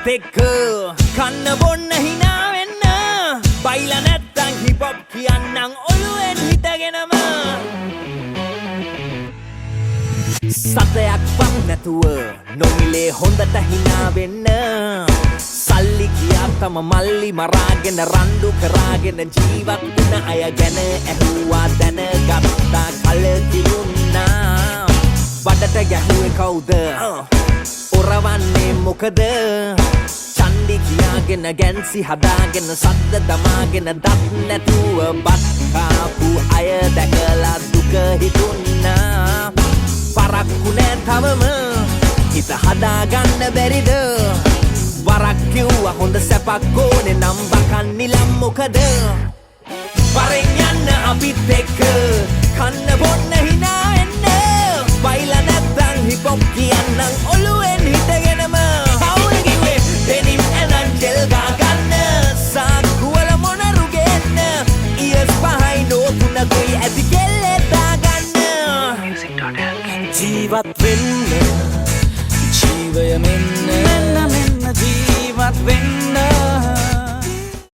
අපිත් එක්ක කන්න බොන්න hina වෙන්න බයිලා නැත්තම් hip hop කියන්නම් ඔළුවෙන් හිටගෙනම සතයක් පම් නැතුව නොමිලේ හොඳට hina වෙන්න සල්ලි කියා තම මල්ලි මරාගෙන රණ්ඩු කරාගෙන ජීවත් වුණ අය ගැන ඇහුවා දැනගත්තා කලකිරුණා බඩට ගැහුවේ කවුද ඔරවන්නේ මොකද චන්දි කියාගෙන ගැන්සි හදාගෙන සද්ද දමාගෙන දත් නැතුව බත් කාපු අය දැකලා දුක හිතුණා පරක්කු නෑ තවම හිත හදාගන්න බැරිද වරක් කිව්වා හොඳ සැපක් ඕනේ නම් බකන් නිලම් මොකද වරෙන් යන්න අපිත් එක්ක කන්න බොන්න hina එන්න බයිලා නැත්තම් hip hop කියන්නම් ඔළුවෙන් හිටගෙනම පවුල් කිව්වේ දෙනිම් ඇනන් ජෙල් ගන්න සාක්කුවල මොනරු ගෙන්න ඉයස් පහයි නෝතුනකුයි ඇති කෙල්ලේ දාගන්න ජීවත් වෙන්න ජීවය මෙන්න ජීවත් වෙන්න